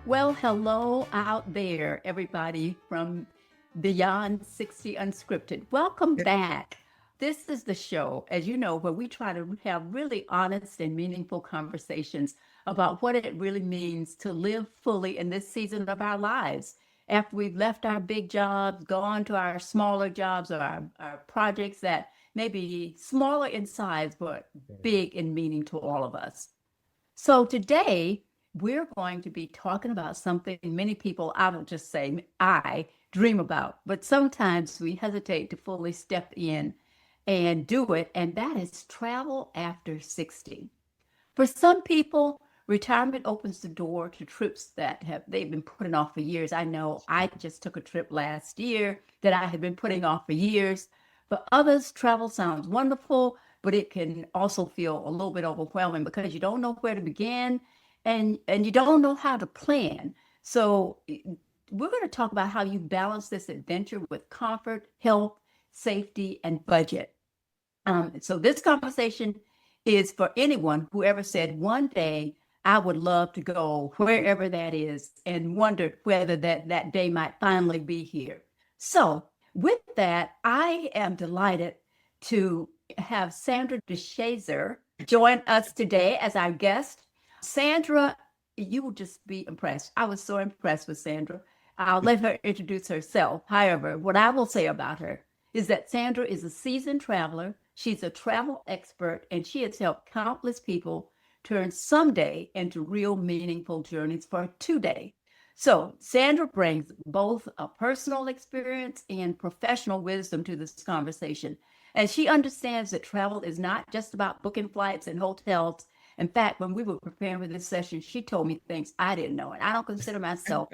Well, hello out there, everybody from Beyond 60 Unscripted. Welcome back. This is the show, as you know, where we try to have really honest and meaningful conversations about what it really means to live fully in this season of our lives. After we've left our big jobs, gone to our smaller jobs or our projects that may be smaller in size, but big in meaning to all of us. So today we're going to be talking about something many people, I don't just say I, dream about, but sometimes we hesitate to fully step in and do it, and that is travel after 60. For some people, retirement opens the door to trips that have they've been putting off for years. I know I just took a trip last year that I had been putting off for years. For others, travel sounds wonderful, but it can also feel a little bit overwhelming because you don't know where to begin and you don't know how to plan. So we're going to talk about how you balance this adventure with comfort, health, safety, and budget. So this conversation is for anyone who ever said one day I would love to go wherever that is and wondered whether that day might finally be here. So with that, I am delighted to have Sandra DeShazier join us today as our guest. Sandra, you will just be impressed. I was so impressed with Sandra. I'll let her introduce herself. However, what I will say about her is that Sandra is a seasoned traveler. She's a travel expert, and she has helped countless people turn someday into real meaningful journeys for today. So, Sandra brings both a personal experience and professional wisdom to this conversation. And she understands that travel is not just about booking flights and hotels. In fact, when we were preparing for this session, she told me things I didn't know. And I don't consider myself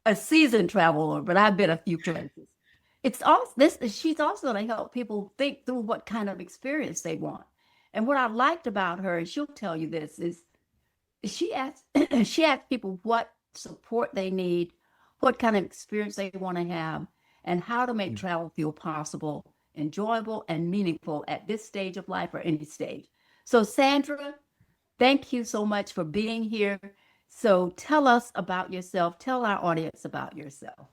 a seasoned traveler, but I've been a few places. It's also this she's also going to help people think through what kind of experience they want. And what I liked about her, and she'll tell you this, is she asks she asks people what support they need, what kind of experience they want to have, and how to make travel feel possible, enjoyable, and meaningful at this stage of life or any stage. So, Sandra, thank you so much for being here. So, tell us about yourself. Tell our audience about yourself.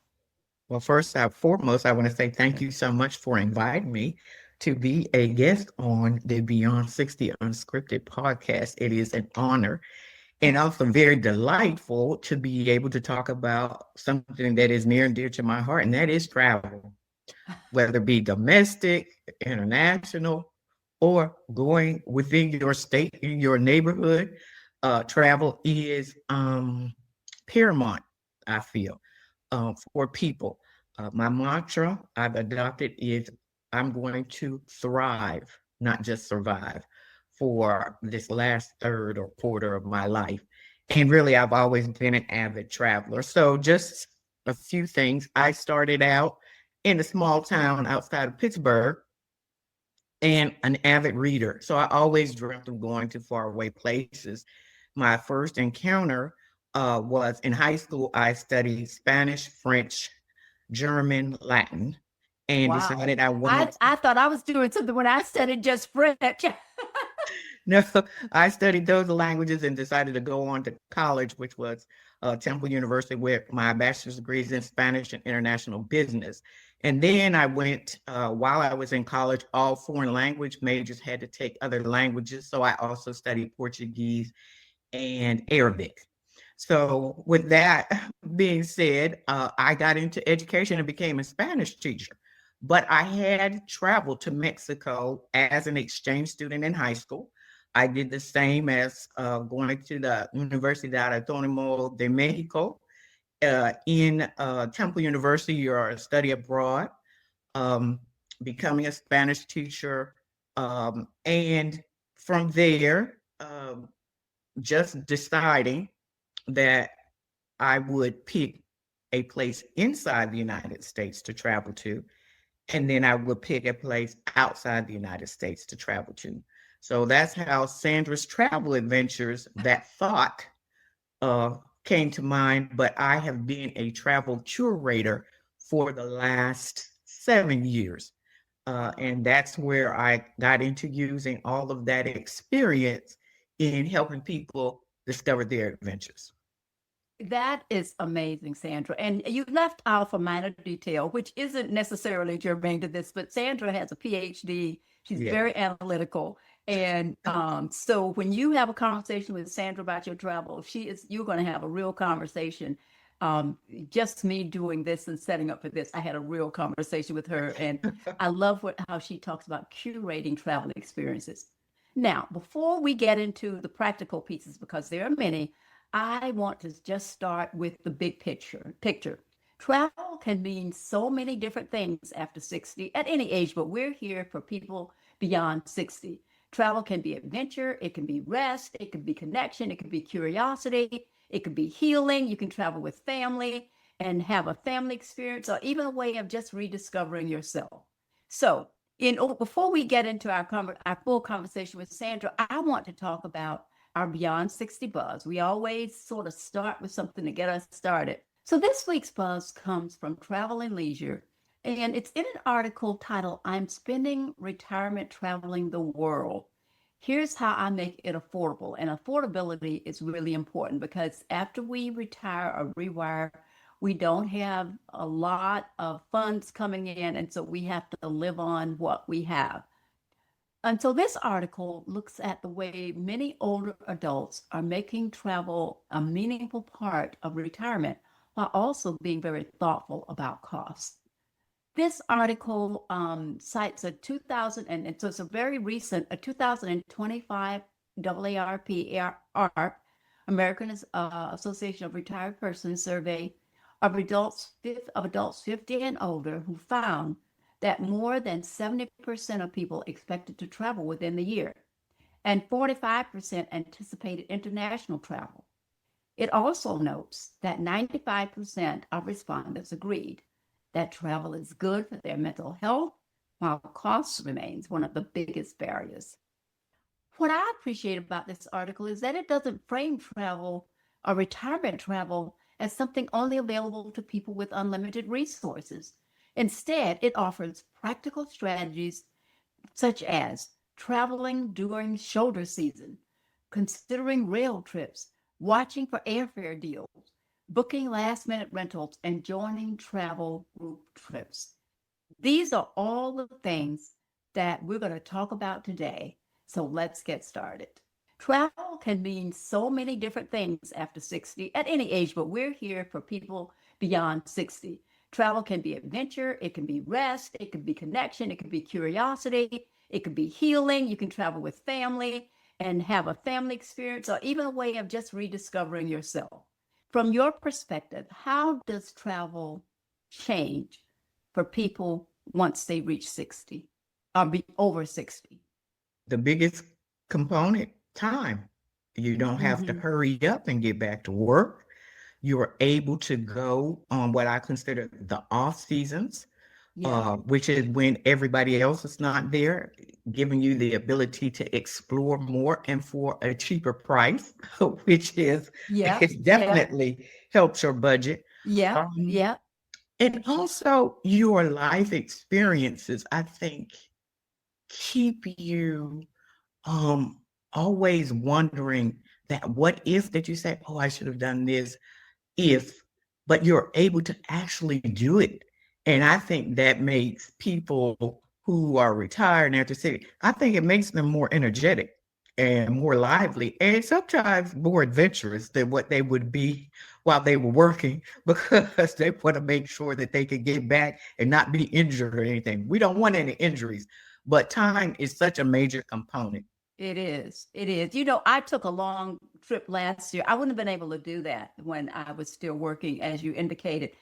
Well, first and foremost, I want to say thank you so much for inviting me to be a guest on the Beyond 60 Unscripted podcast. It is an honor and also very delightful to be able to talk about something that is near and dear to my heart, and that is travel, whether it be domestic, international, or going within your state, in your neighborhood. Travel is paramount, I feel, for people. My mantra I've adopted is I'm going to thrive, not just survive, for this last third or quarter of my life. And really, I've always been an avid traveler. So, just a few things. I started out in a small town outside of Pittsburgh and an avid reader. So, I always dreamt of going to faraway places. My first encounter was in high school. I studied Spanish, French, German, Latin, and Wow. decided I I, wanted. I thought I was doing something when I studied just French. No, I studied those languages and decided to go on to college, which was Temple University, with my bachelor's degrees in Spanish and international business. And then I went, while I was in college, all foreign language majors had to take other languages. So I also studied Portuguese and Arabic. So, with that being said, I got into education and became a Spanish teacher. But I had traveled to Mexico as an exchange student in high school. I did the same as going to the Universidad Autónoma de Mexico in Temple University or study abroad, um, becoming a Spanish teacher. And from there, just deciding that I would pick a place inside the United States to travel to, and then I would pick a place outside the United States to travel to. So that's how Sandra's travel adventures, that thought came to mind. But I have been a travel curator for the last 7 years. And that's where I got into using all of that experience in helping people discover their adventures. That is amazing, Sandra. And you left out a minor detail, which isn't necessarily germane to this, but Sandra has a PhD. She's Yeah. very analytical. And so when you have a conversation with Sandra about your travel, you're going to have a real conversation. Just me doing this and setting up for this, I had a real conversation with her. And I love how she talks about curating travel experiences. Now, before we get into the practical pieces, because there are many, I want to just start with the big picture. Travel can mean so many different things after 60 at any age, but we're here for people beyond 60. Travel can be adventure, it can be rest, it can be connection, it can be curiosity, it can be healing. You can travel with family and have a family experience, or even a way of just rediscovering yourself. So, before we get into our full conversation with Sandra, I want to talk about our Beyond 60 buzz. We always sort of start with something to get us started. So this week's buzz comes from Travel and Leisure, and it's in an article titled, I'm Spending Retirement Traveling the World. Here's how I make it affordable. And affordability is really important because after we retire or rewire, we don't have a lot of funds coming in. And so we have to live on what we have. And so this article looks at the way many older adults are making travel a meaningful part of retirement while also being very thoughtful about costs. This article cites a 2000, and so it's a very recent, a 2025 AARP, American Association of Retired Persons survey of adults 50 and older, who found that more than 70% of people expected to travel within the year, and 45% anticipated international travel. It also notes that 95% of respondents agreed that travel is good for their mental health, while cost remains one of the biggest barriers. What I appreciate about this article is that it doesn't frame travel or retirement travel as something only available to people with unlimited resources. Instead, it offers practical strategies such as traveling during shoulder season, considering rail trips, watching for airfare deals, booking last minute rentals, and joining travel group trips. These are all the things that we're going to talk about today. So let's get started. Travel can mean so many different things after 60 at any age, but we're here for people beyond 60. Travel can be adventure, it can be rest, it can be connection, it can be curiosity, it can be healing. You can travel with family and have a family experience, or even a way of just rediscovering yourself. From your perspective, how does travel change for people once they reach 60 or be over 60? The biggest component, time. You don't have to hurry up and get back to work. You are able to go on what I consider the off seasons, which is when everybody else is not there, giving you the ability to explore more and for a cheaper price, which is it definitely helps your budget. And also your life experiences, I think, keep you always wondering that what if that you say, oh, I should have done this if, but you're able to actually do it. And I think that makes people who are retired and after city, I think it makes them more energetic and more lively and sometimes more adventurous than what they would be while they were working because they want to make sure that they can get back and not be injured or anything. We don't want any injuries, but time is such a major component. It is. It is. I took a long trip last year. I wouldn't have been able to do that when I was still working, as you indicated.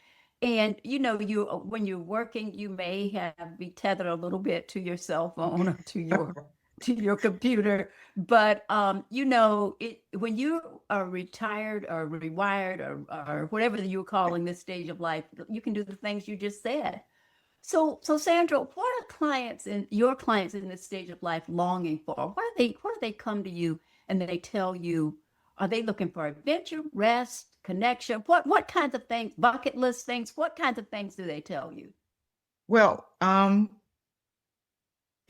And when you're working, you may have be tethered a little bit to your cell phone or to your computer. But when you are retired or rewired or whatever you're calling this stage of life, you can do the things you just said. So Sandra, what are your clients in this stage of life longing for? What do they come to you and they tell you? Are they looking for adventure, rest, connection? What kinds of things, bucket list things, what kinds of things do they tell you? Well,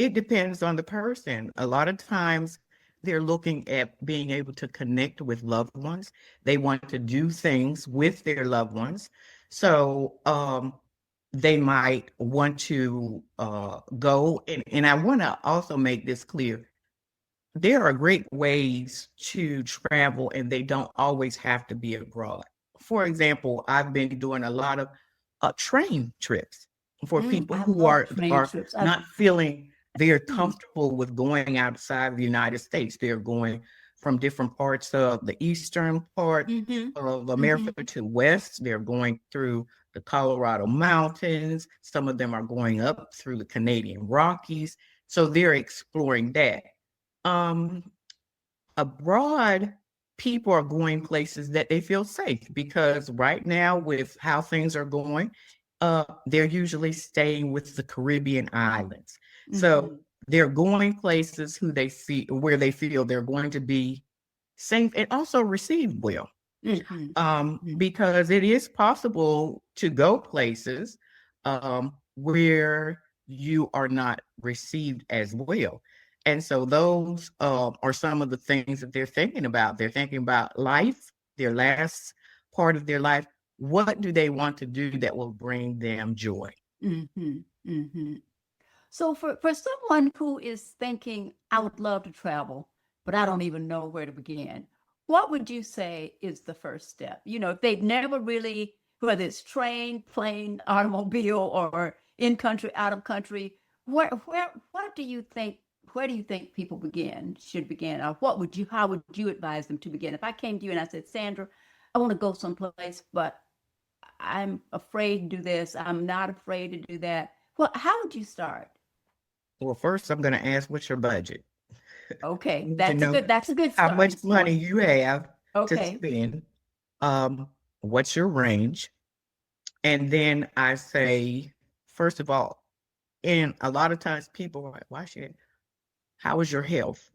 it depends on the person. A lot of times they're looking at being able to connect with loved ones. They want to do things with their loved ones. So they might want to go. And I want to also make this clear. There are great ways to travel, and they don't always have to be abroad. For example, I've been doing a lot of train trips for people I who love train are trips. not feeling very Mm, comfortable with going outside the United States. They're going from different parts of the eastern part mhm, of America mhm. to west. They're going through the Colorado mountains. Some of them are going up through the Canadian Rockies. So they're exploring that. Um, Abroad, people are going places that they feel safe because right now, with how things are going, they're usually staying with the Caribbean islands. So Mhm, they're going places who they see where they feel they're going to be safe and also received well. mhm, mhm. Because it is possible to go places where you are not received as well. And so those are some of the things that they're thinking about. They're thinking about life, their last part of their life. What do they want to do that will bring them joy? Mhm, mhm. So for someone who is thinking, I would love to travel, but I don't even know where to begin, what would you say is the first step? You know, if they've never really, whether it's train, plane, automobile, or in country, out of country, what do you think, where do you think people should begin? Or how would you advise them to begin? If I came to you and I said, Sandra, I want to go someplace, but I'm afraid to do this, I'm not afraid to do that. Well, how would you start? Well, first, I'm going to ask, what's your budget? Okay, To know that's a good how much starting money point. you have to Okay. spend. What's your range? And then I say, first of all, and a lot of times people are like, why should, how is your health?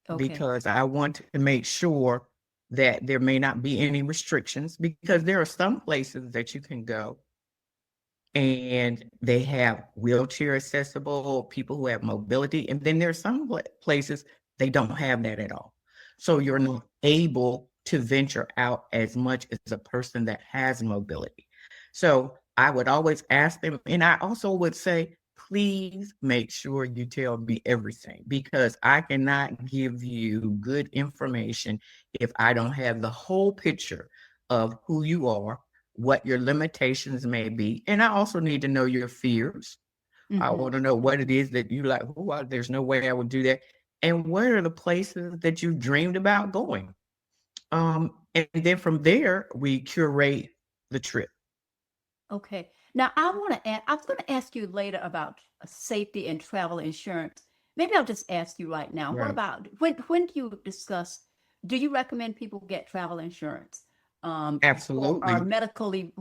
Okay. Because I want to make sure that there may not be any restrictions because there are some places that you can go and they have wheelchair accessible people who have mobility. And then there's some places they don't have that at all. So you're not able to venture out as much as a person that has mobility. So I would always ask them, and I also would say, please make sure you tell me everything because I cannot give you good information if I don't have the whole picture of who you are, what your limitations may be. And I also need to know your fears. I Mm-hmm. want to know what it is that you like. Oh, there's no way I would do that. And where are the places that you dreamed about going? And then from there, we curate the trip. Okay. Now I was going to ask you later about safety and travel insurance. Maybe I'll just ask you right now. What Right. about when do you discuss, do you recommend people get travel insurance? Or Absolutely. medically,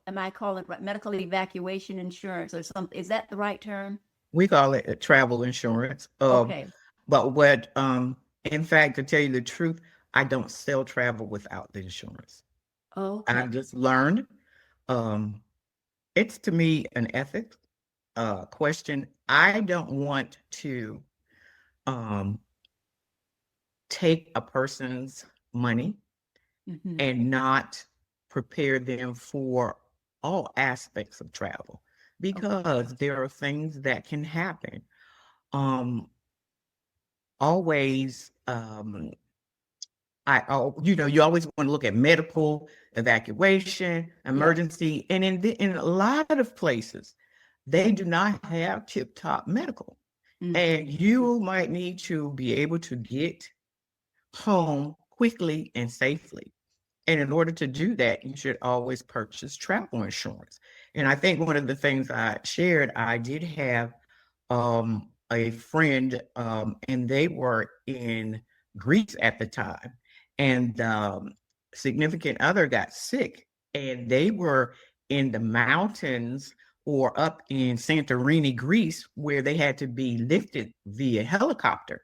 am I calling it right? Medical evacuation insurance or something? Is that the right term? We call it a travel insurance. Okay. But in fact, to tell you the truth, I don't sell travel without the insurance. Okay. I've just learned um, it's to me an ethics question. I don't want to um, take a person's money Mm-hmm. and not prepare them for all aspects of travel Okay. because there are things that can happen. Um, always, you always want to look at medical evacuation, Yeah. emergency, and in a lot of places, they do not have tip-top medical. And Mm-hmm. you might need to be able to get home quickly and safely. And in order to do that, you should always purchase travel insurance. And I think one of the things I shared, I did have a friend, and they were in Greece at the time, and significant other got sick, and they were in the mountains or up in Santorini, Greece, where they had to be lifted via helicopter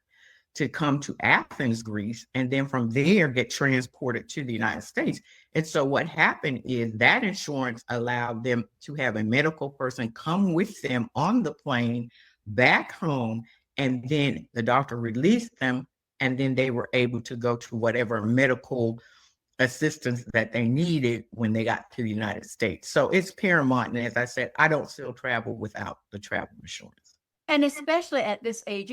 to come to Athens, Greece, and then from there get transported to the United States. And so what happened is that insurance allowed them to have a medical person come with them on the plane back home, and then the doctor released them and then they were able to go to whatever medical assistance that they needed when they got to the United States. So it's paramount. And as I said, I don't still travel without the travel insurance. And especially at this age,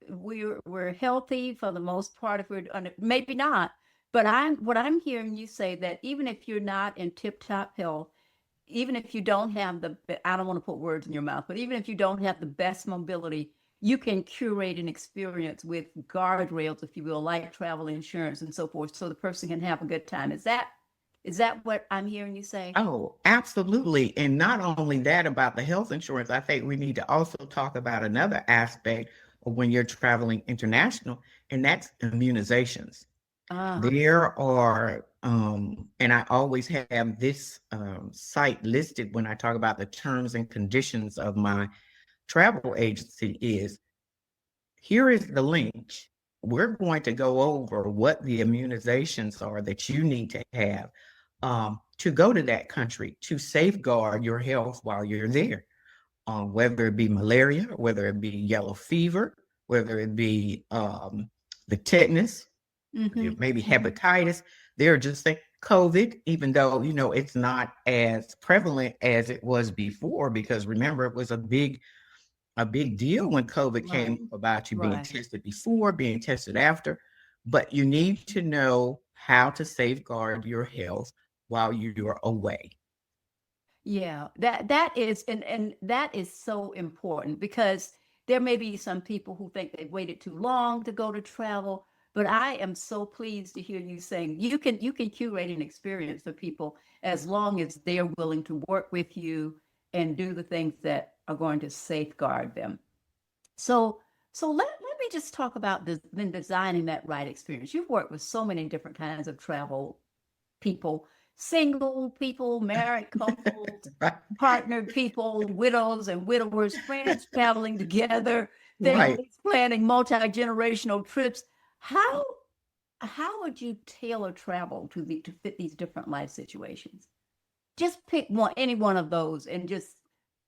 we're healthy for the most part. If we're maybe not, but I'm hearing you say that even if you're not in tip-top health, even if you don't have I don't want to put words in your mouth, but even if you don't have the best mobility, you can curate an experience with guardrails, if you will, like travel insurance and so forth, so the person can have a good time. Is that what I'm hearing you say? Oh, absolutely. And not only that about the health insurance, I think we need to also talk about another aspect of when you're traveling international, and that's immunizations. There are, and I always have this site listed when I talk about the terms and conditions of my travel agency is, here is the link. We're going to go over what the immunizations are that you need to have to go to that country to safeguard your health while you're there, whether it be malaria, whether it be yellow fever, whether it be the tetanus, maybe hepatitis. They're just saying COVID, even though, it's not as prevalent as it was before, because remember, it was a big deal when COVID came about, you being tested before, being tested after. But you need to know how to safeguard your health while you're away. Yeah, that is, and that is so important, because there may be some people who think they've waited too long to go to travel, but I am so pleased to hear you saying you can curate an experience for people as long as they're willing to work with you and do the things that are going to safeguard them. So let me just talk about then designing that right experience. You've worked with so many different kinds of travel people, single people, married couples, partnered people, widows and widowers, friends traveling together, families planning multi-generational trips. How would you tailor travel to fit these different life situations? Just pick any one of those, and just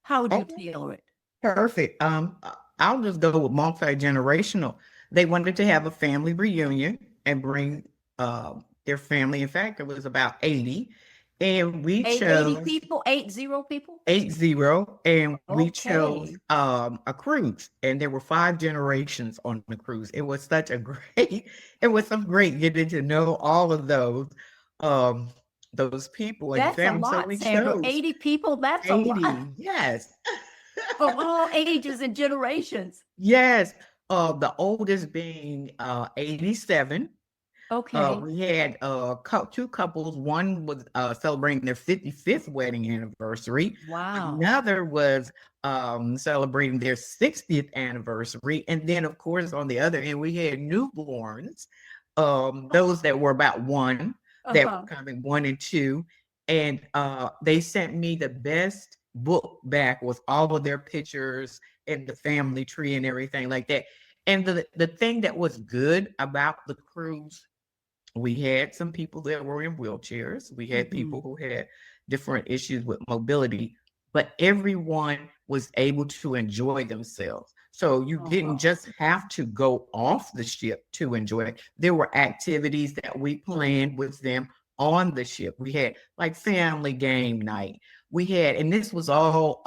how would you tailor it? Perfect. I'll just go with multi-generational. They wanted to have a family reunion and bring their family. In fact, it was about 80. And we chose 80 people, 80 people? 80. And we chose a cruise. And there were 5 generations on the cruise. It was such a great, it was so great getting to know all of those people and That's families. a lot, So we Sandra. chose 80 people, that's 80. a lot. Yes. Of all ages and generations. Yes. The oldest being 87. Okay. We had 2 couples. One was celebrating their 55th wedding anniversary. Wow. Another was celebrating their 60th anniversary. And then, of course, on the other end, we had newborns, those that were about 1, that were coming 1 and 2. And they sent me the best book back with all of their pictures and the family tree and everything like that. And the thing that was good about the cruise, we had some people that were in wheelchairs. We had people who had different issues with mobility, but everyone was able to enjoy themselves. So you didn't just have to go off the ship to enjoy it. There were activities that we planned with them on the ship. We had like family game night. We had, and this was all,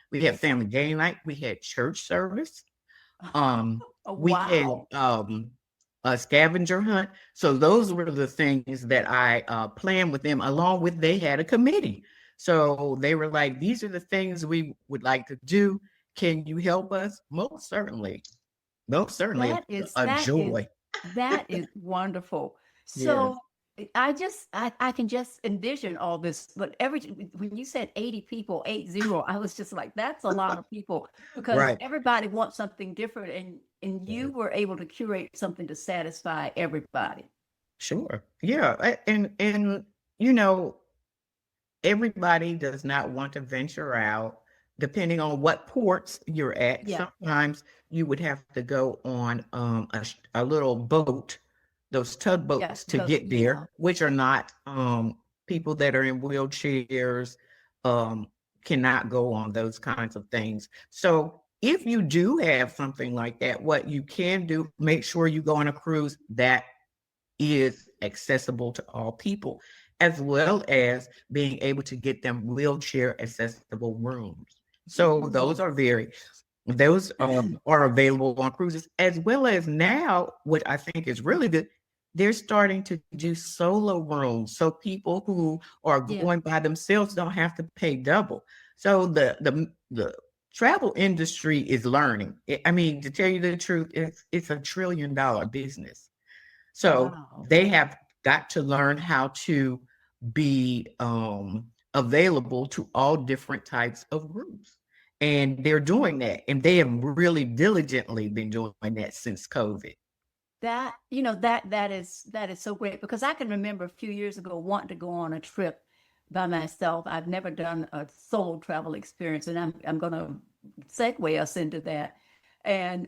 we had family game night. We had church service. We had a scavenger hunt. So those were the things that I planned with them, along with they had a committee. So they were like, these are the things we would like to do. Can you help us? Most certainly. Most certainly. A joy. That is wonderful. So I can just envision all this, but when you said 80 people, 80, I was just like, that's a lot of people, because everybody wants something different, and you were able to curate something to satisfy everybody. Sure. Yeah. And everybody does not want to venture out, depending on what ports you're at. Sometimes you would have to go on a little boat, those tugboats, to get there, which are not people that are in wheelchairs cannot go on those kinds of things. So if you do have something like that, what you can do, make sure you go on a cruise that is accessible to all people, as well as being able to get them wheelchair accessible rooms. So those are available on cruises, as well as now, what I think is really good, they're starting to do solo rooms. So people who are Yeah. going by themselves don't have to pay double. So the travel industry is learning. I mean, to tell you the truth, it's $1 trillion business. So Wow. they have got to learn how to be available to all different types of groups. And they're doing that. And they have really diligently been doing that since COVID. That, you know, that is so great because I can remember a few years ago wanting to go on a trip by myself. I've never done a solo travel experience, and I'm going to segue us into that. And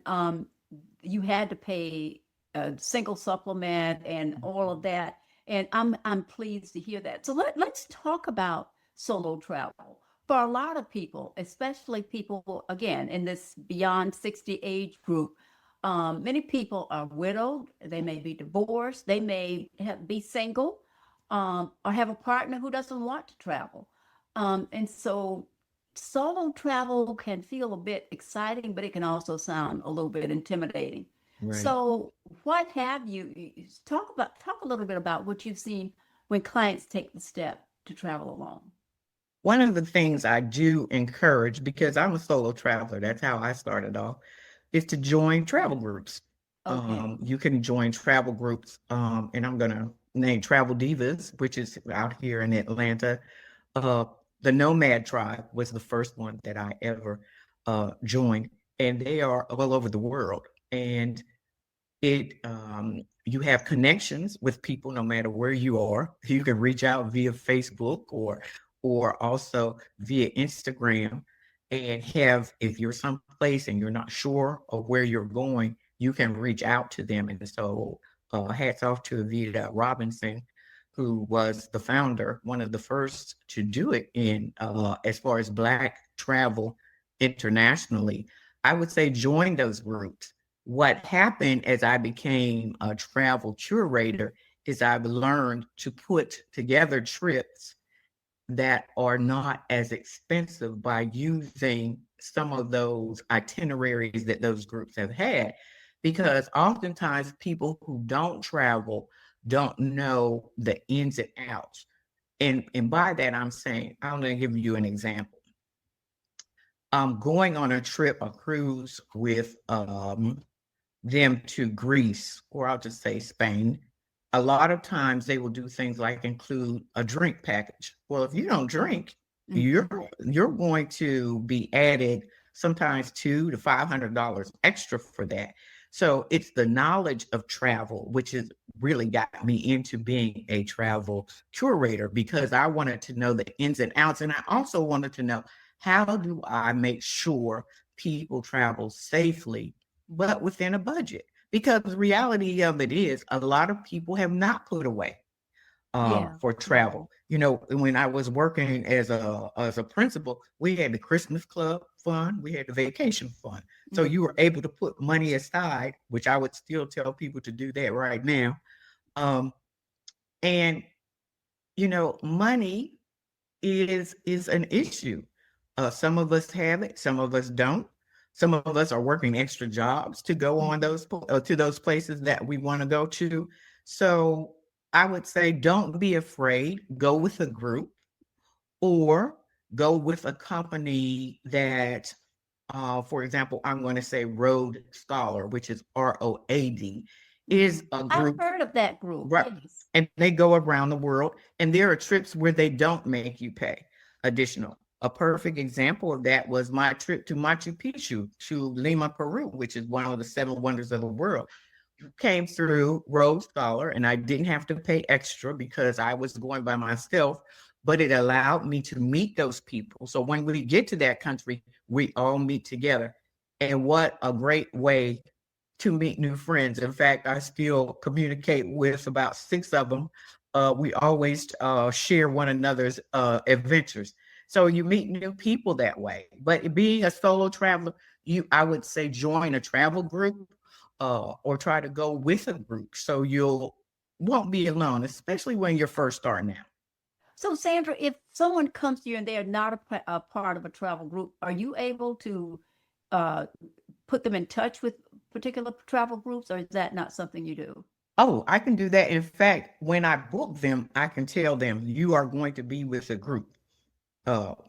you had to pay a single supplement and all of that. And I'm pleased to hear that. So let's talk about solo travel. For a lot of people, especially people again in this beyond 60 age group, many people are widowed, they may be divorced, they may be single, or have a partner who doesn't want to travel. And so solo travel can feel a bit exciting, but it can also sound a little bit intimidating. Right. So what have talk a little bit about what you've seen when clients take the step to travel alone. One of the things I do encourage, because I'm a solo traveler, that's how I started off, is to join travel groups. Okay. You can join travel groups, and I'm going to name Travel Divas, which is out here in Atlanta. Uh, the Nomad Tribe was the first one that I ever joined, and they are all over the world. And you have connections with people no matter where you are. You can reach out via Facebook or also via Instagram and have, if you're someplace and you're not sure of where you're going, you can reach out to them. And so hats off to Vida Robinson, who was the founder, one of the first to do it in as far as Black travel internationally. I would say join those groups. What happened as I became a travel curator is I've learned to put together trips that are not as expensive by using some of those itineraries that those groups have had. Because oftentimes people who don't travel don't know the ins and outs. And by that, I'm saying, I'm going to give you an example. I'm going on a trip, a cruise with them to Greece, or I'll just say Spain. A lot of times they will do things like include a drink package. Well, if you don't drink, you're Mhm. you're going to be added sometimes $200 to $500 extra for that. So it's the knowledge of travel, which has really got me into being a travel curator because I wanted to know the ins and outs. And I also wanted to know, how do I make sure people travel safely but within a budget? Because the reality of it is a lot of people have not put away Yeah, for yeah. travel. You know, when I was working as a principal, we had the Christmas club fund, we had the vacation fund. So you were Mhm. able to put money aside, which I would still tell people to do that right now. Um, and you know, money is an issue. Some of us have it, some of us don't. Some of us are working extra jobs to go on Mhm. to those places that we want to go to. So I would say don't be afraid. Go with a group or go with a company that, for example, I'm going to say Road Scholar, which is ROAD, is Mhm. a I've group. heard of that group. Right. Yes. And they go around the world, and there are trips where they don't make you pay additional. A perfect example of that was my trip to Machu Picchu, to Lima, Peru, which is one of the seven wonders of the world. Came through Road Scholar, and I didn't have to pay extra because I was going by myself, but it allowed me to meet those people. So when we get to that country, we all meet together. And what a great way to meet new friends. In fact, I still communicate with about six of them. We always share one another's adventures. So you meet new people that way. But being a solo traveler, I would say join a travel group, or try to go with a group so you won't be alone, especially when you're first starting out. So, Sandra, if someone comes to you and they're not a part of a travel group, are you able to uh, put them in touch with particular travel groups, or is that not something you do? Oh, I can do that. In fact, when I book them, I can tell them you are going to be with a group.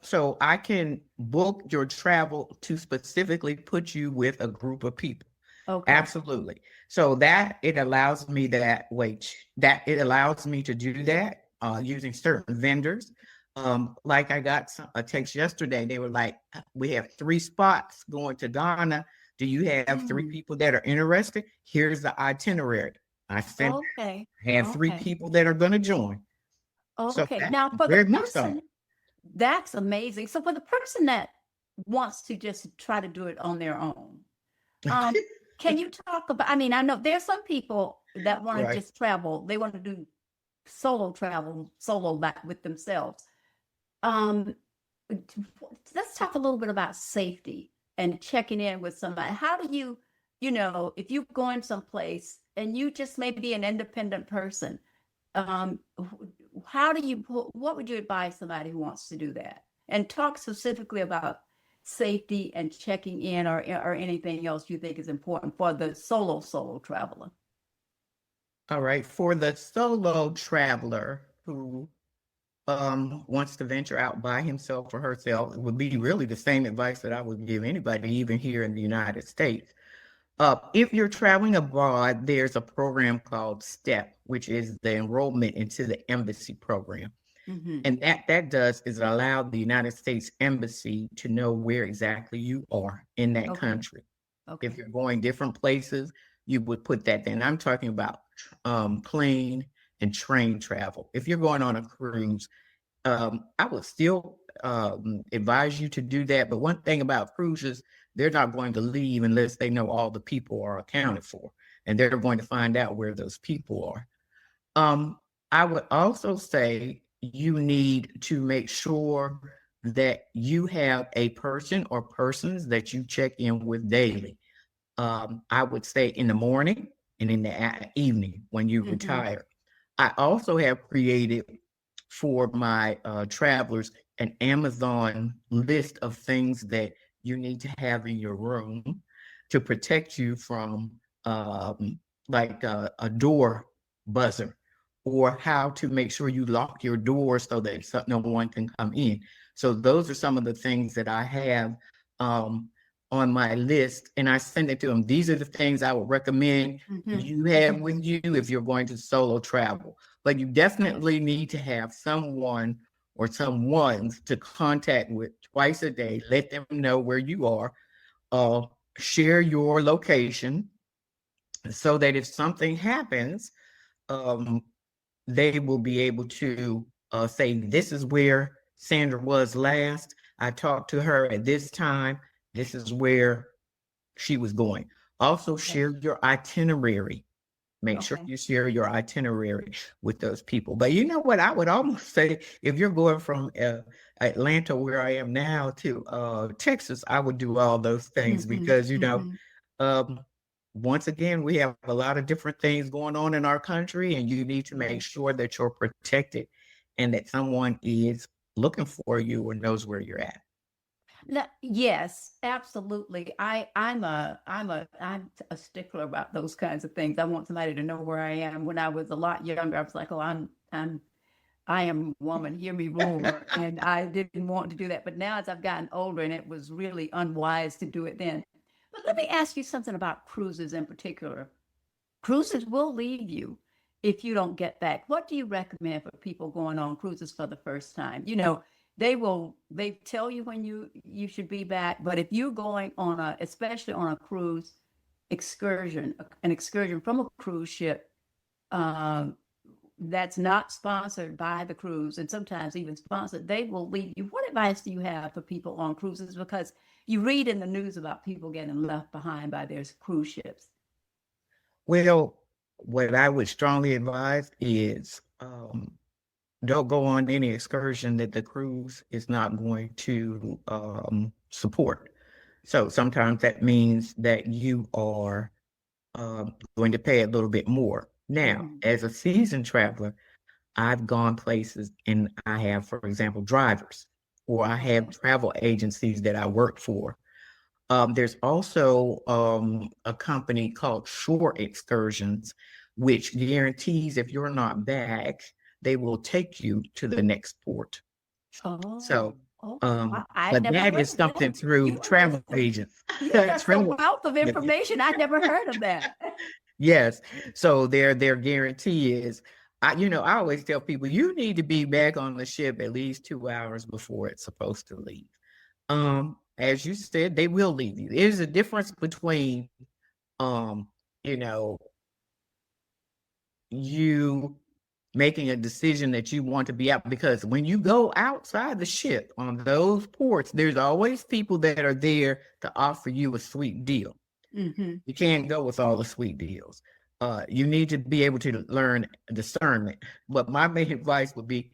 So I can book your travel to specifically put you with a group of people. Okay. Absolutely. So that it allows me that it allows me to do that using certain vendors. Like I got a text yesterday. They were like, "We have 3 spots going to Ghana. Do you have 3 people that are interested? Here's the itinerary." I sent. Okay. I have three Okay. people that are going to join. So Okay. that's Now, for the very much so. person, that's amazing. So, for the person that wants to just try to do it on their own, um, can you talk about? I mean, I know there's some people that want to Right. just travel. They want to do solo travel, solo back with themselves. Um, let's talk a little bit about safety and checking in with somebody. How do you, if you're going someplace and you just may be an independent person, um, how do you, what would you advise somebody who wants to do that? And talk specifically about safety and checking in, or anything else you think is important for the solo traveler. All right. For the solo traveler who wants to venture out by himself or herself, it would be really the same advice that I would give anybody, even here in the United States. If you're traveling abroad, there's a program called STEP, which is the enrollment into the embassy program. Mm-hmm. And that does is allow the United States Embassy to know where exactly you are in that Okay. country. If Okay. you're going different places, you would put that there. And I'm talking about plane and train travel. If you're going on a cruise, I would still advise you to do that. But one thing about cruises, they're not going to leave unless they know all the people are accounted for, and they're going to find out where those people are. I would also say you need to make sure that you have a person or persons that you check in with daily. I would say in the morning and in the evening when you Mm-hmm. retire. I also have created for my travelers an Amazon list of things that you need to have in your room to protect you from like a door buzzer, or how to make sure you lock your door so that no one can come in. So those are some of the things that I have um, on my list, and I send it to them. These are the things I would recommend Mm-hmm. you have with you if you're going to solo travel. But you Yes. definitely need to have someone or someones to contact with twice a day. Let them know where you are. Uh, Share your location so that if something happens, um, they will be able to say, "This is where Sandra was last. I talked to her at this time. This is where she was going." Also, Okay. share your itinerary. Make sure Okay. you share your itinerary with those people. But you know what? I would almost say if you're going from Atlanta, where I am now, to Texas, I would do all those things Mm-hmm. because, Mm-hmm. um, once again, we have a lot of different things going on in our country, and you need to make Yes. sure that you're protected and that someone is looking for you or knows where you're at. Yes, absolutely. I'm a stickler about those kinds of things. I want somebody to know where I am. When I was a lot younger, I was like, "Oh, I am a woman, hear me roar," and I didn't want to do that. But now, as I've gotten older, and it was really unwise to do it then. But let me ask you something about cruises in particular. Cruises will leave you if you don't get back. What do you recommend for people going on cruises for the first time? They tell you when you should be back, but if you're going on especially on a cruise excursion, an excursion from a cruise ship, um, that's not sponsored by the cruise and sometimes even sponsored, they will leave you. What advice do you have for people on cruises? Because you read in the news about people getting left behind by their cruise ships. Well, what I would strongly advise is don't go on any excursion that the cruise is not going to support. So sometimes that means that you are going to pay a little bit more. Now, Mhm. as a seasoned traveler, I've gone places and I have, for example, drivers, or I have Okay. travel agencies that I work for. There's also a company called Shore Excursions, which guarantees if you're not back, they will take you to the next port. Oh, So, okay. um, Wow, I'd but never that heard is of that. something through You are travel just agents. you're just a Travel, wealth of yeah. information. I never heard of that. Yes. So their guarantee is, I always tell people you need to be back on the ship at least 2 hours before it's supposed to leave. As you said, they will leave you. There's a difference between um, you know, you making a decision that you want to be out, because when you go outside the ship on those ports, there's always people that are there to offer you a sweet deal. Hmm. You can't go with all the sweet deals. You need to be able to learn discernment. But my main advice would be,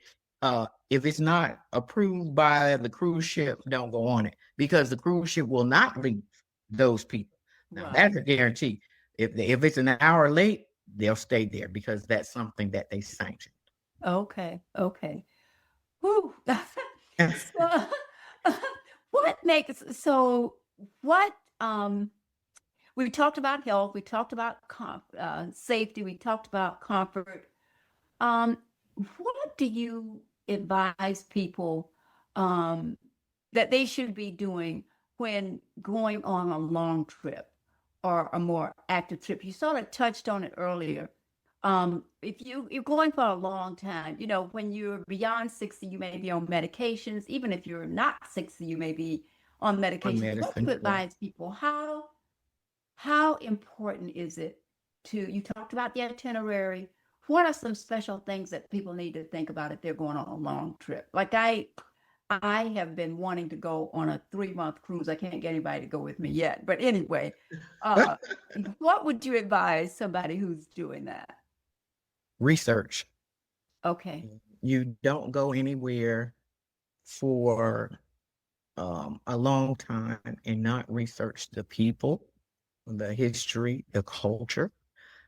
if it's not approved by the cruise ship, don't go on it, because the cruise ship will not leave those people. Now Right. that's a guarantee. If it's an hour late, they'll stay there because that's something that they sanction. Okay. Okay. Whew. So, what makes so what we talked about health, we talked about safety, we talked about comfort. Um, what do you advise people um, that they should be doing when going on a long trip or a more active trip? You sort of touched on it earlier. If you're going for a long time, when you're beyond 60, you may be on medications. Even if you're not 60, you may be on On medications. What do you medicine, yeah. advise people? How important is it you talked about the itinerary. What are some special things that people need to think about if they're going on a long trip? Like I have been wanting to go on a 3-month cruise. I can't get anybody to go with me yet. But anyway, uh, what would you advise somebody who's doing that? Research. Okay. You don't go anywhere for a long time and not research the people, the history, the culture,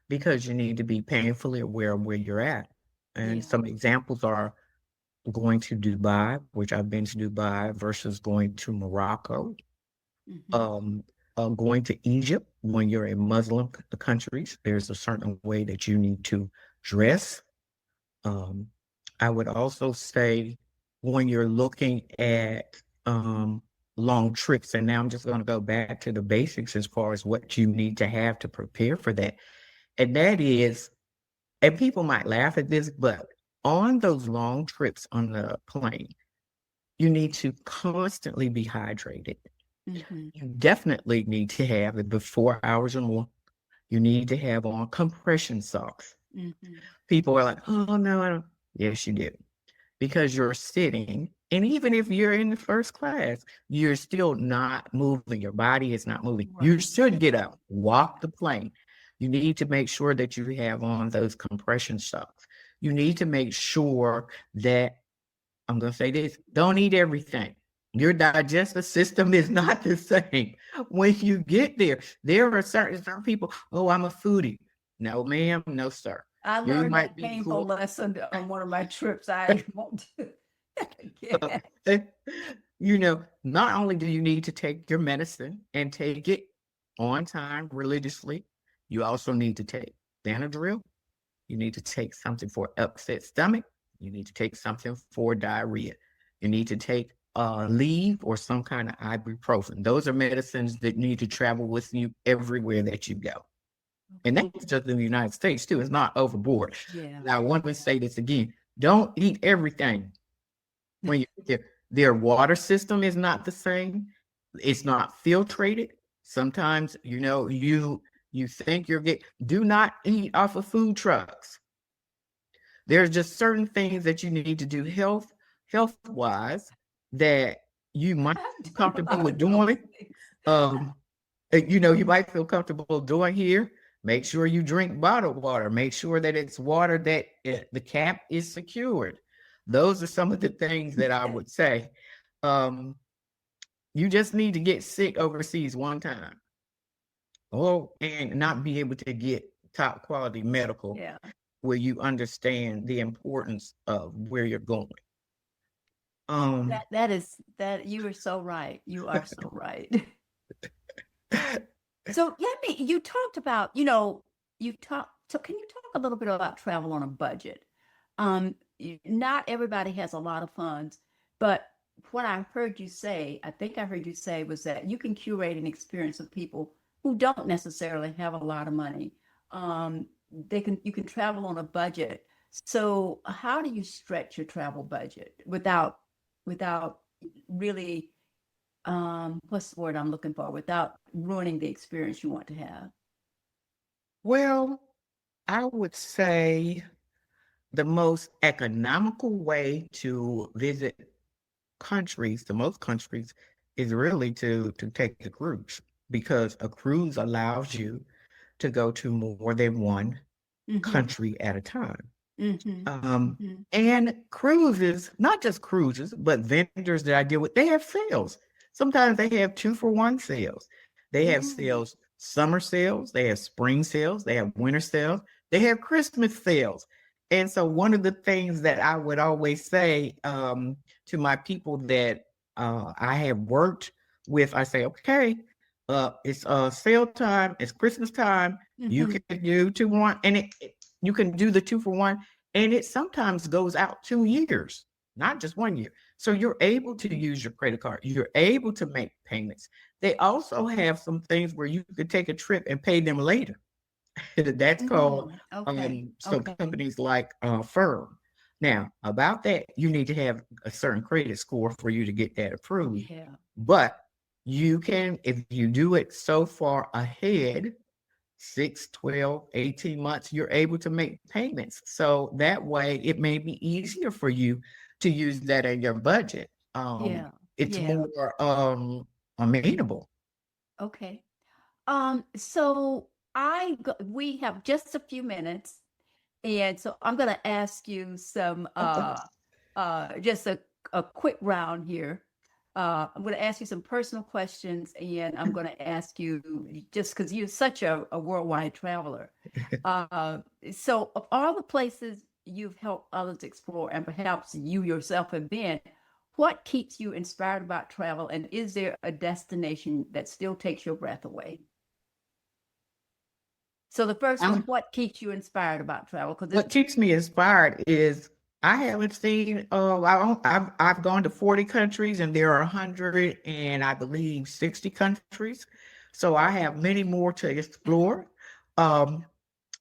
because you need to be painfully aware of where you're at. And Yeah. some examples are going to Dubai, which I've been to Dubai, versus going to Morocco, Hmm. um, going to Egypt. When you're in Muslim countries, there's a certain way that you need to dress. Um, I would also say when you're looking at long trips, and now I'm just going to go back to the basics as far as what you need to have to prepare for that. And that is, and people might laugh at this, but on those long trips on the plane, you need to constantly be hydrated. Hmm. You definitely need to have it before hours or more. You need to have on compression socks. Hmm. People are like, oh, no, I don't. Yes, you do. Because you're sitting, and even if you're in the first class, you're still not moving. Your body is not moving. You Right. should get up, walk the plane. You need to make sure that you have on those compression socks. You need to make sure that, I'm going to say this, don't eat everything. Your digestive system is not the same. When you get there, there are certain people, oh, I'm a foodie. No, ma'am, no, sir. I You learned might that be painful cool. lesson on one of my trips. I won't do it again. Not only do you need to take your medicine and take it on time religiously, you also need to take Benadryl. You need to take something for upset stomach. You need to take something for diarrhea. You need to take leave or some kind of ibuprofen. Those are medicines that need to travel with you everywhere that you go. And Okay. that's just in the United States too. It's not overboard. Yeah. Now, I want to say this again. Don't eat everything when you their water system is not the same. It's not filtrated. Sometimes, you think you're getting, do not eat off of food trucks. There's just certain things that you need to do health wise that you might I've be done a comfortable lot with of those doing. things. Um, you might feel comfortable doing here. Make sure you drink bottled water. Make sure that it's water that the cap is secured. Those are some of the things that I would say. Um, You just need to get sick overseas one time. Oh, and not be able to get top quality medical Yeah. where you understand the importance of where you're going. Um, That you are so right. You are so right. So you talked about, so can you talk a little bit about travel on a budget? Not everybody has a lot of funds, but what I heard you say, I think I heard you say was that you can curate an experience of people who don't necessarily have a lot of money. You can travel on a budget. So how do you stretch your travel budget without really what's the word I'm looking for, without ruining the experience you want to have? well, I would say the most economical way to visit countries, the most countries, is really to take the cruise because a cruise allows you to go to more than one Mm-hmm. country at a time. Mm-hmm. Um, Mm-hmm. and cruises, not just cruises, but vendors that I deal with, they have sales. Sometimes they have 2-for-1 sales. They have Mm. sales, summer sales, they have spring sales, they have winter sales, they have Christmas sales. And so one of the things that I would always say to my people that I have worked with, I say, okay, it's sale time, it's Christmas time. You Mm-hmm. can do 2-for-1, and you can do the 2-for-1, and it sometimes goes out 2 years, not just 1 year. So you're able to use your credit card. You're able to make payments. They also have some things where you could take a trip and pay them later. That's called Mm. Okay. some Okay. companies like Firm. Now, about that, you need to have a certain credit score for you to get that approved. Yeah. But you can, if you do it so far ahead, 6, 12, 18 months, you're able to make payments. So that way it may be easier for you to use that in your budget. Yeah. It's Yeah. more amenable. Okay. So we have just a few minutes, and so I'm going to ask you some just a quick round here. I'm going to ask you some personal questions, and I'm going to ask you just because you're such a worldwide traveler. Uh, so, of all the places you've helped others explore, and perhaps you yourself have been, what keeps you inspired about travel? And is there a destination that still takes your breath away? So, the first one, I'm what keeps you inspired about travel? Because What it's, keeps me inspired is I haven't seen. I've gone to 40 countries, and there are 100 and I believe 60 countries. So I have many more to explore. Um,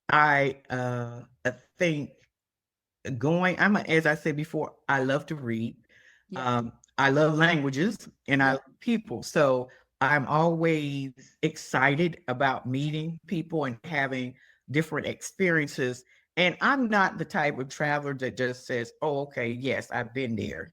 I think as I said before, I love to read. yeah, I love languages and I yeah, love people. So I'm always excited about meeting people and having different experiences. And I'm not the type of traveler that just says, oh, okay, yes, I've been there.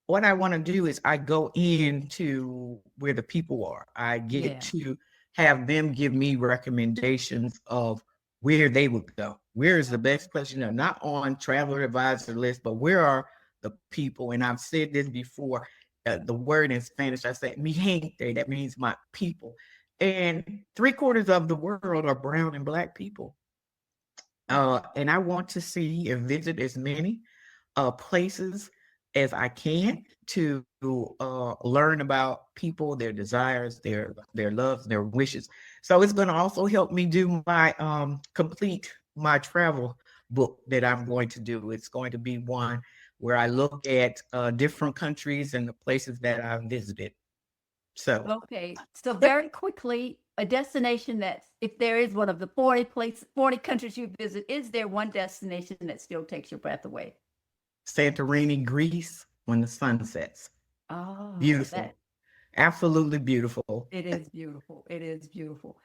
What I want to do is I go into where the people are. I get yeah, to have them give me recommendations of where they would go. Where is the okay, best place? Not on traveler advisor list, but where are the people? And I've said this before. The word in Spanish, I say mi gente. That means my people. And 3/4 of the world are brown and black people. okay, And I want to see and visit as many places as I can to learn about people, their desires, their loves, their wishes. So it's going to also help me do my complete my travel book that I'm going to do. It's going to be one where I look at different countries and the places that I've visited. So okay. So, very quickly, a destination that, if there is one of the 40 countries you visit, is there one destination that still takes your breath away? Santorini, Greece, when the sun sets. Oh, Beautiful. Absolutely beautiful. it is beautiful. It is beautiful.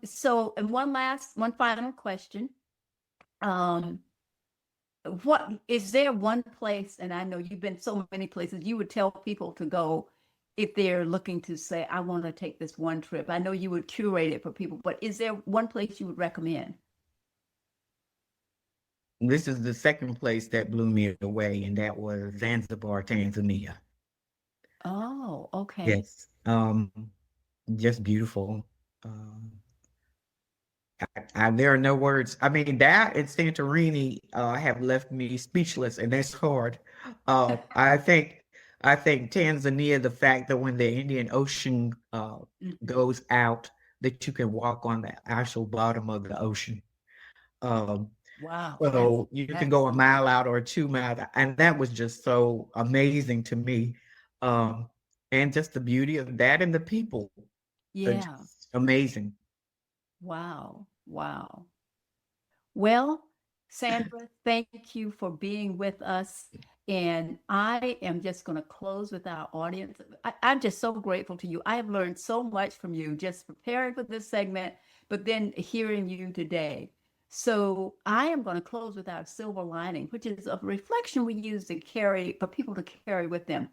So, and one final question. Um, what is there one place, and I know you've been so many places, you would tell people to go if they're looking to say, I want to take this one trip. I know you would curate it for people, but is there one place you would recommend? This is the second place that blew me away, and that was Zanzibar, Tanzania. Oh, okay. Yes. Just beautiful. Um, there are no words. I mean, that and Santorini have left me speechless, and that's hard. I think Tanzania, the fact that when the Indian Ocean Mhm. goes out, that you can walk on the actual bottom of the ocean. Um, Wow, so you can that's go a something. mile out or 2 miles, and that was just so amazing to me. Um, and just the beauty of that and the people are Yeah. just amazing. Wow. Wow. Well, Sandra, thank you for being with us. And I am just going to close with our audience. I'm just so grateful to you. I have learned so much from you just preparing for this segment, but then hearing you today. So I am going to close with our silver lining, which is a reflection we use to carry for people to carry with them.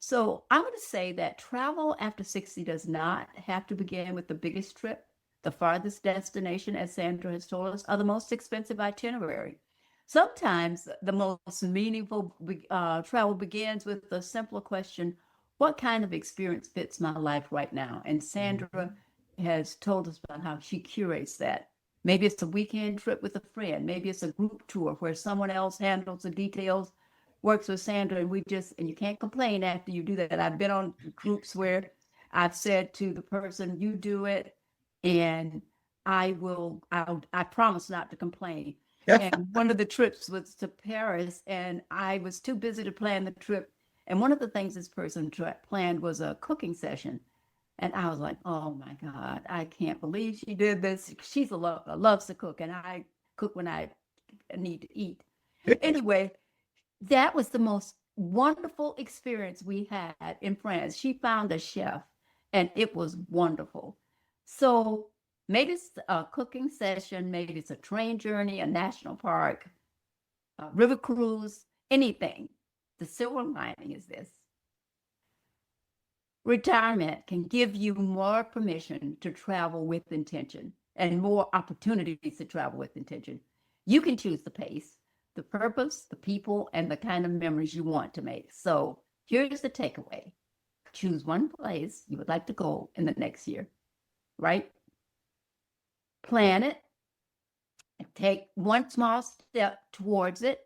So I'm going to say that travel after 60 does not have to begin with the biggest trip, the farthest destination, as Sandra has told us, are the most expensive itinerary. Sometimes the most meaningful travel begins with the simpler question, what kind of experience fits my life right now? And Sandra Mhm. has told us about how she curates that. Maybe it's a weekend trip with a friend. Maybe it's a group tour where someone else handles the details, works with Sandra, and and you can't complain after you do that. I've been on groups where I've said to the person, you do it, and I promise not to complain. And one of the trips was to Paris, and I was too busy to plan the trip. And one of the things this person planned was a cooking session. And I was like, oh my God, I can't believe she did this. She's loves to cook, and I cook when I need to eat. Anyway, that was the most wonderful experience we had in France. She found a chef, and it was wonderful. So maybe it's a cooking session, maybe it's a train journey, a national park, a river cruise, anything. The silver lining is this: retirement can give you more permission to travel with intention and more opportunities to travel with intention. You can choose the pace, the purpose, the people, and the kind of memories you want to make. So here's the takeaway: choose one place you would like to go in the next year, right? Plan it and take one small step towards it.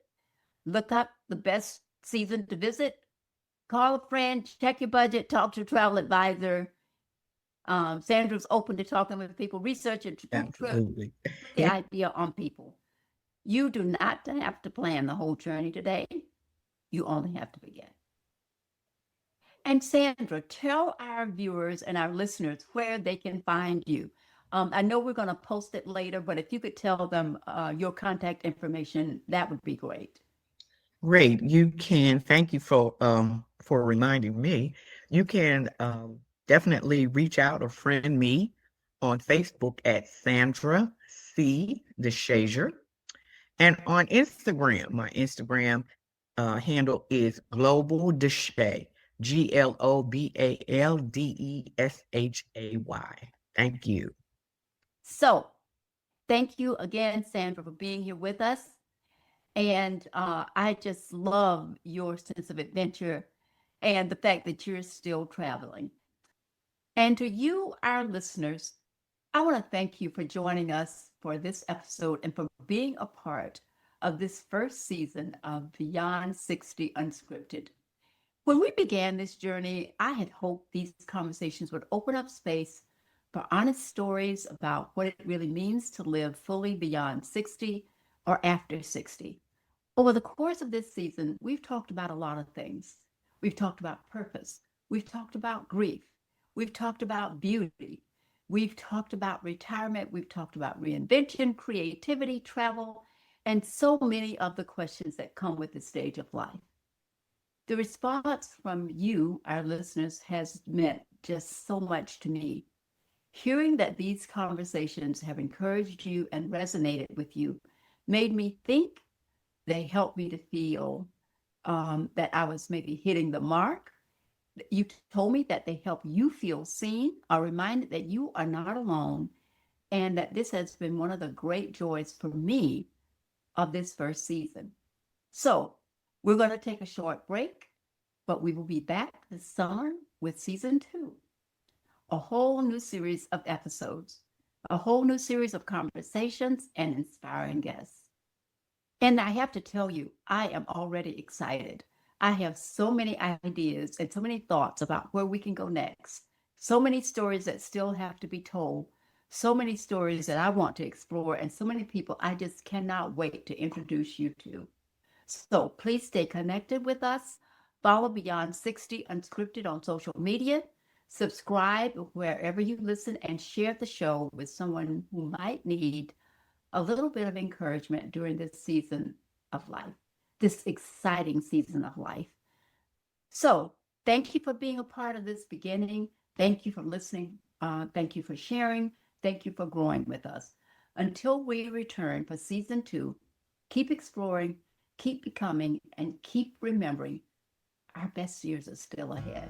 Look up the best season to visit, call a friend, check your budget, talk to a travel advisor. Sandra's open to talking with people, research a group trip, Absolutely. put the idea on people. You do not have to plan the whole journey today. You only have to begin. And Sandra, tell our viewers and our listeners where they can find you. I know we're going to post it later, but if you could tell them your contact information, that would be great. Great. You can, thank you for reminding me. You can definitely reach out or friend me on Facebook at Sandra C. DeShazier. And on Instagram, my Instagram handle is Global Deshay, GLOBALDESHAY. Thank you. So, thank you again, Sandra, for being here with us. And I just love your sense of adventure and the fact that you're still traveling. And to you, our listeners, I want to thank you for joining us for this episode and for being a part of this first season of Beyond 60 Unscripted. When we began this journey, I had hoped these conversations would open up space for honest stories about what it really means to live fully beyond 60 or after 60. Over the course of this season, we've talked about a lot of things. We've talked about purpose. We've talked about grief. We've talked about beauty. We've talked about retirement. We've talked about reinvention, creativity, travel, and so many of the questions that come with the stage of life. The response from you, our listeners, has meant just so much to me. Hearing that these conversations have encouraged you and resonated with you made me think. They helped me to feel that I was maybe hitting the mark. You told me that they help you feel seen, are reminded that you are not alone, and that this has been one of the great joys for me of this first season. So we're going to take a short break. but we will be back this summer with season 2, a whole new series of episodes, a whole new series of conversations and inspiring guests. And I have to tell you, I am already excited. I have so many ideas and so many thoughts about where we can go next. So many stories that still have to be told. So many stories that I want to explore, and so many people I just cannot wait to introduce you to. So please stay connected with us. Follow Beyond 60 Unscripted on social media. Subscribe wherever you listen and share the show with someone who might need a little bit of encouragement during this season of life, this exciting season of life. So thank you for being a part of this beginning. Thank you for listening. Thank you for sharing. Thank you for growing with us. Until we return for season 2, keep exploring, keep becoming, and keep remembering our best years are still ahead.